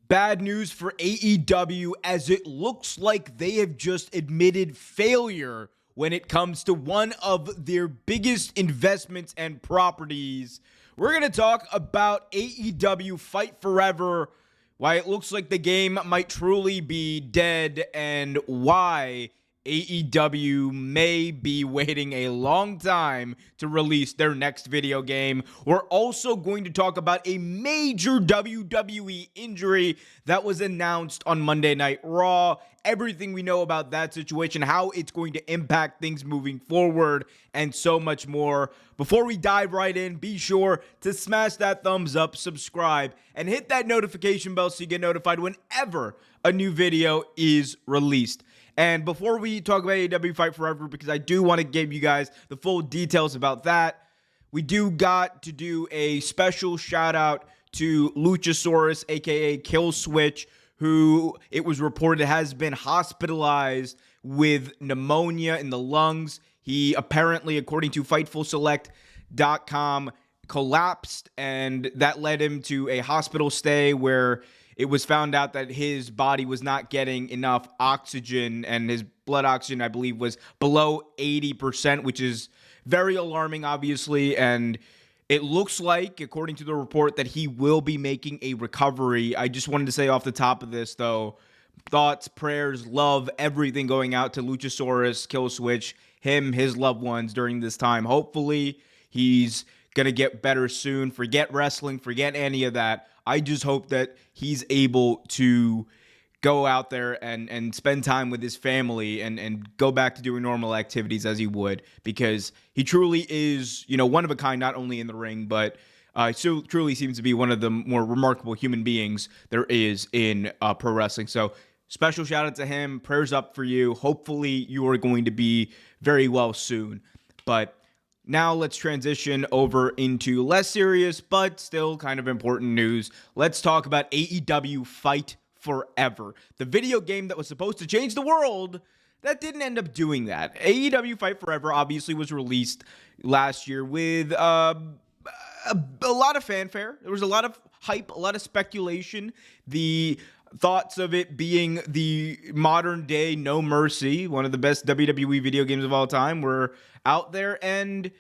Bad news for AEW, as it looks like they have just admitted failure when it comes to one of their biggest investments and properties. We're going to talk about AEW Fight Forever, why it looks like the game might truly be dead, and why AEW may be waiting a long time to release their next video game. We're also going to talk about a major WWE injury that was announced on Monday Night Raw, everything we know about that situation, how it's going to impact things moving forward, and so much more. Before we dive right in, be sure to smash that thumbs up, subscribe, and hit that notification bell so you get notified whenever a new video is released. And before we talk about AEW Fight Forever, because I do want to give you guys the full details about that, we do got to do a special shout out to Luchasaurus, aka Kill Switch, who it was reported has been hospitalized with pneumonia in the lungs. He apparently, according to FightfulSelect.com, collapsed, and that led him to a hospital stay where it was found out that his body was not getting enough oxygen, and his blood oxygen, I believe, was below 80%, which is very alarming, obviously. And it looks like, according to the report, that he will be making a recovery. I just wanted to say off the top of this, though, thoughts, prayers, love, everything going out to Luchasaurus, Kill Switch, him, his loved ones during this time. Hopefully, he's going to get better soon. Forget wrestling, forget any of that. I just hope that he's able to go out there and spend time with his family and go back to doing normal activities as he would, because he truly is, one of a kind, not only in the ring, but so truly seems to be one of the more remarkable human beings there is in pro wrestling. So special shout out to him. Prayers up for you. Hopefully you are going to be very well soon. But now let's transition over into less serious, but still kind of important news. Let's talk about AEW Fight Forever, the video game that was supposed to change the world that didn't end up doing that. AEW Fight Forever obviously was released last year with a lot of fanfare. There was a lot of hype, a lot of speculation. The thoughts of it being the modern day No Mercy, one of the best WWE video games of all time, were out there. And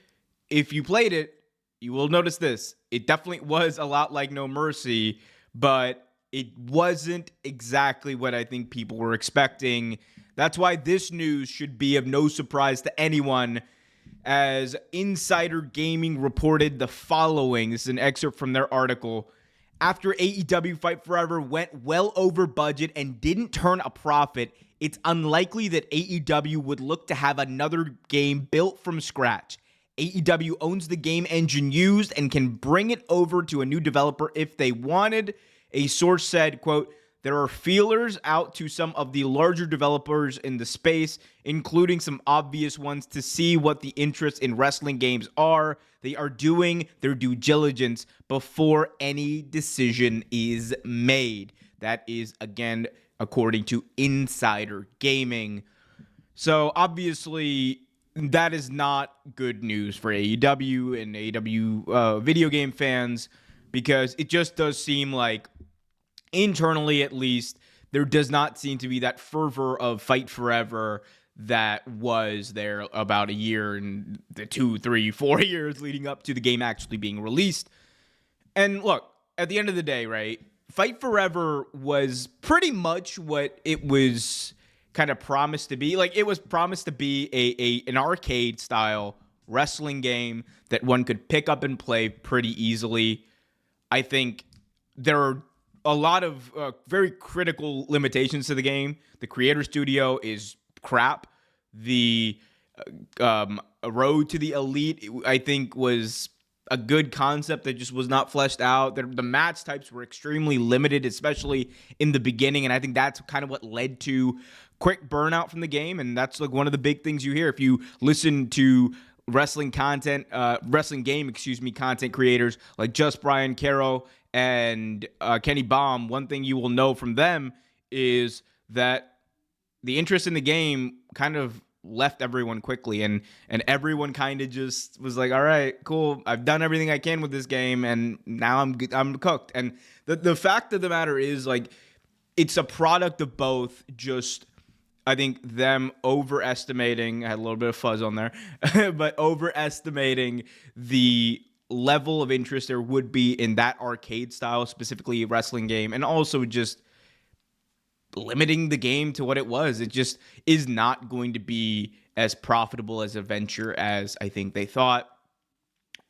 if you played it, you will notice this. It definitely was a lot like No Mercy, but it wasn't exactly what I think people were expecting. That's why this news should be of no surprise to anyone, as Insider Gaming reported the following. This is an excerpt from their article. After AEW Fight Forever went well over budget and didn't turn a profit, it's unlikely that AEW would look to have another game built from scratch. AEW owns the game engine used and can bring it over to a new developer if they wanted. A source said, quote, "There are feelers out to some of the larger developers in the space, including some obvious ones, to see what the interest in wrestling games are. They are doing their due diligence before any decision is made." That is, again, according to Insider Gaming. So, obviously, that is not good news for AEW and AEW video game fans, because it just does seem like, internally at least, there does not seem to be that fervor of Fight Forever that was there about a year and the 2, 3, 4 years leading up to the game actually being released. And look, at the end of the day, right, Fight Forever was pretty much what it was kind of promised to be. Like, it was promised to be an arcade style wrestling game that one could pick up and play pretty easily. I think there are a lot of very critical limitations to the game. The creator studio is crap. The road to the elite, I think, was a good concept that just was not fleshed out. The match types were extremely limited, especially in the beginning, and I think that's kind of what led to quick burnout from the game. And that's like one of the big things you hear if you listen to wrestling game content creators like Just Brian Caro and Kenny Baum. One thing you will know from them is that the interest in the game kind of left everyone quickly, and everyone kind of just was like, all right, cool, I've done everything I can with this game, and now I'm cooked. And the fact of the matter is, like, it's a product of both. Just, I think, them overestimating, I had a little bit of fuzz on there, but overestimating the level of interest there would be in that arcade style, specifically a wrestling game, and also just limiting the game to what it was. It just is not going to be as profitable as a venture as I think they thought.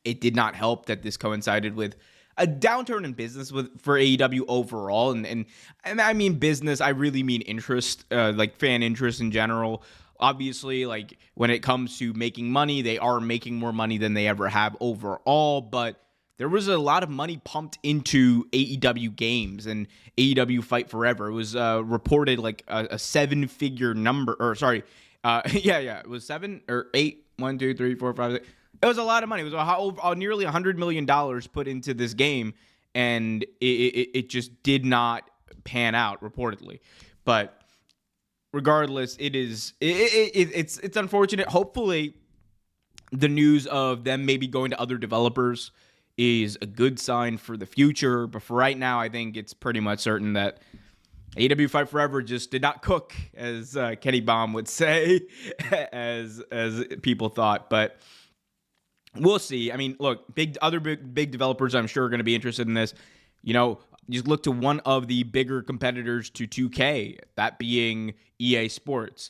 It did not help that this coincided with a downturn in business for AEW overall. And I mean business, I really mean interest, like fan interest in general. Obviously, like, when it comes to making money, they are making more money than they ever have overall, but there was a lot of money pumped into AEW games and AEW Fight Forever. It was reported like a seven-figure number, or sorry, it was 7 or 8. 1, 2, 3, 4, 5, 6. It was a lot of money. It was nearly $100 million put into this game, and it just did not pan out, reportedly. But regardless, it's unfortunate. Hopefully, the news of them maybe going to other developers is a good sign for the future. But for right now, I think it's pretty much certain that AEW Fight Forever just did not cook, as Kenny Baum would say, as people thought. But we'll see. I mean, look, big developers, I'm sure, are going to be interested in this. You know, just look to one of the bigger competitors to 2K, that being EA Sports.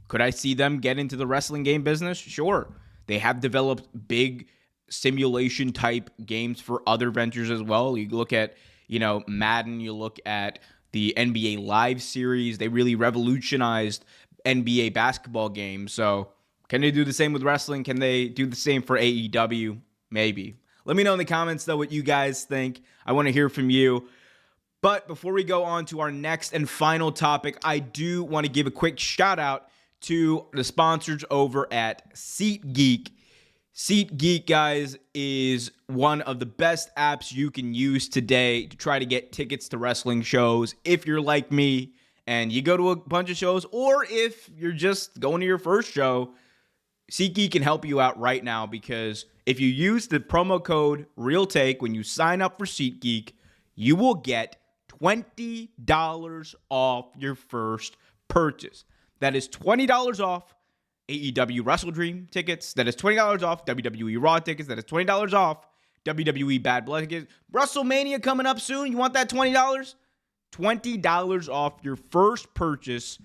Could I see them get into the wrestling game business? Sure. They have developed big simulation type games for other ventures as well. You look at, Madden, you look at the NBA Live series. They really revolutionized NBA basketball games. So can they do the same with wrestling? Can they do the same for AEW? Maybe. Let me know in the comments, though, what you guys think. I want to hear from you. But before we go on to our next and final topic, I do want to give a quick shout out to the sponsors over at SeatGeek. SeatGeek, guys, is one of the best apps you can use today to try to get tickets to wrestling shows. If you're like me and you go to a bunch of shows, or if you're just going to your first show, SeatGeek can help you out right now, because if you use the promo code RealTake when you sign up for SeatGeek, you will get $20 off your first purchase. That is $20 off AEW Wrestle Dream tickets. That is $20 off WWE Raw tickets. That is $20 off WWE Bad Blood tickets. WrestleMania coming up soon. You want that $20? $20 off your first purchase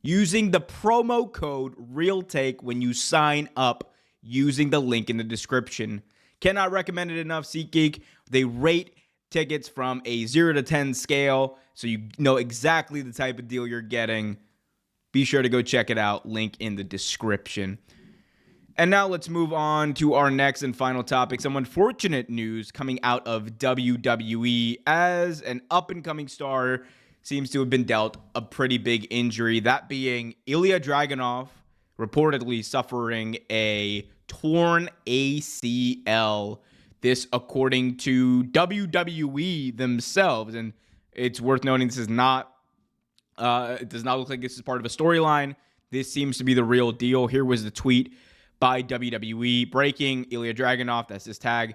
using the promo code RealTake when you sign up using the link in the description. Cannot recommend it enough, SeatGeek. They rate tickets from a 0 to 10 scale, so you know exactly the type of deal you're getting. Be sure to go check it out. Link in the description. And now let's move on to our next and final topic. Some unfortunate news coming out of WWE, as an up-and-coming star seems to have been dealt a pretty big injury. That being Ilja Dragunov, reportedly suffering a torn ACL. This according to WWE themselves. And it's worth noting this is not it does not look like this is part of a storyline. This seems to be the real deal. Here was the tweet by WWE. Breaking: Ilja Dragunov, that's his tag.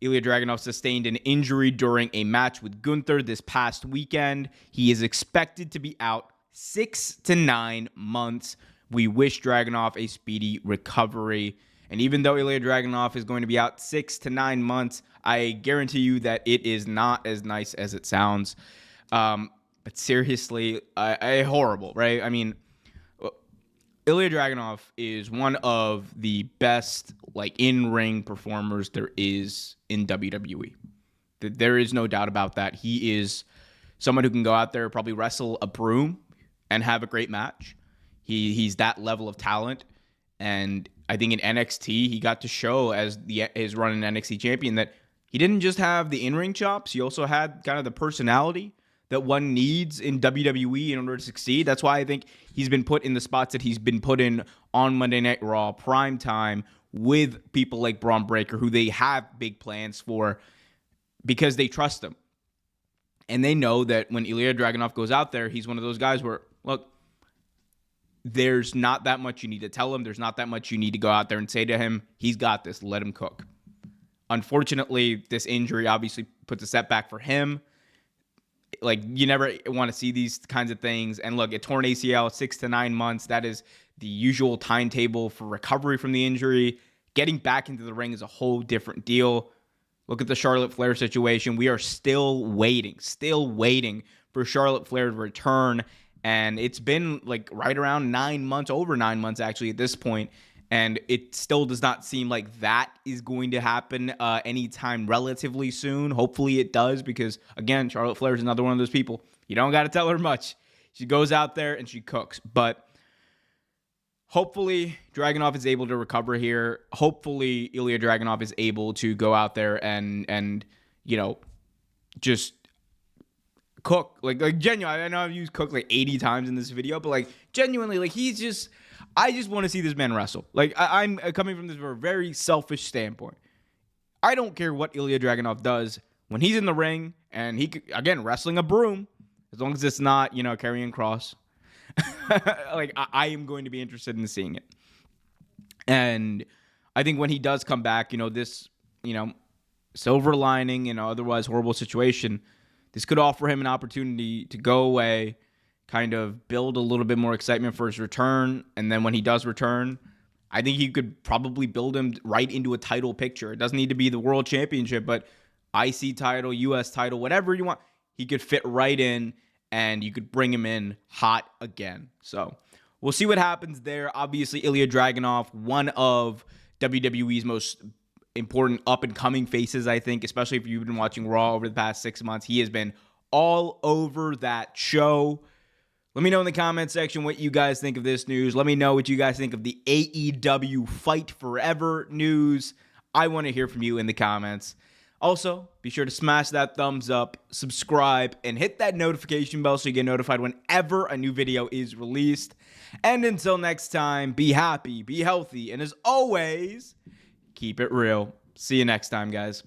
Ilja Dragunov sustained an injury during a match with Gunther this past weekend. He is expected to be out 6 to 9 months. We wish Dragunov a speedy recovery. And even though Ilja Dragunov is going to be out 6 to 9 months, I guarantee you that it is not as nice as it sounds. But seriously, horrible, right? I mean, Ilja Dragunov is one of the best, like, in-ring performers there is in WWE. There is no doubt about that. He is someone who can go out there, probably wrestle a broom and have a great match. He's that level of talent. And I think in NXT, he got to show as his run in NXT champion that he didn't just have the in-ring chops. He also had kind of the personality that one needs in WWE in order to succeed. That's why I think he's been put in the spots that he's been put in on Monday Night Raw, prime time, with people like Braun Breaker, who they have big plans for because they trust him. And they know that when Ilja Dragunov goes out there, he's one of those guys where, look, there's not that much you need to tell him. There's not that much you need to go out there and say to him. He's got this. Let him cook. Unfortunately, this injury obviously puts a setback for him. Like, you never want to see these kinds of things. And look, a torn ACL, 6 to 9 months, that is the usual timetable for recovery from the injury. Getting back into the ring is a whole different deal. Look at the Charlotte Flair situation. We are still waiting for Charlotte Flair to return. And it's been like right around 9 months, over 9 months actually at this point. And it still does not seem like that is going to happen anytime relatively soon. Hopefully it does, because, again, Charlotte Flair is another one of those people. You don't got to tell her much. She goes out there and she cooks. But hopefully Dragunov is able to recover here. Hopefully Ilja Dragunov is able to go out there and you know, just cook. Like genuinely, I know I've used cook like 80 times in this video, but like genuinely, like I just want to see this man wrestle. Like, I'm coming from this from a very selfish standpoint. I don't care what Ilja Dragunov does when he's in the ring and again, wrestling a broom, as long as it's not, you know, carrying cross. Like, I am going to be interested in seeing it. And I think when he does come back, you know, this, you know, silver lining, you know, otherwise horrible situation, this could offer him an opportunity to go away, kind of build a little bit more excitement for his return. And then when he does return, I think he could probably build him right into a title picture. It doesn't need to be the world championship, but IC title, US title, whatever you want. He could fit right in, and you could bring him in hot again. So we'll see what happens there. Obviously, Ilja Dragunov, one of WWE's most important up-and-coming faces, I think, especially if you've been watching Raw over the past 6 months. He has been all over that show. Let me know in the comment section what you guys think of this news. Let me know what you guys think of the AEW Fight Forever news. I want to hear from you in the comments. Also, be sure to smash that thumbs up, subscribe, and hit that notification bell so you get notified whenever a new video is released. And until next time, be happy, be healthy, and as always, keep it real. See you next time, guys.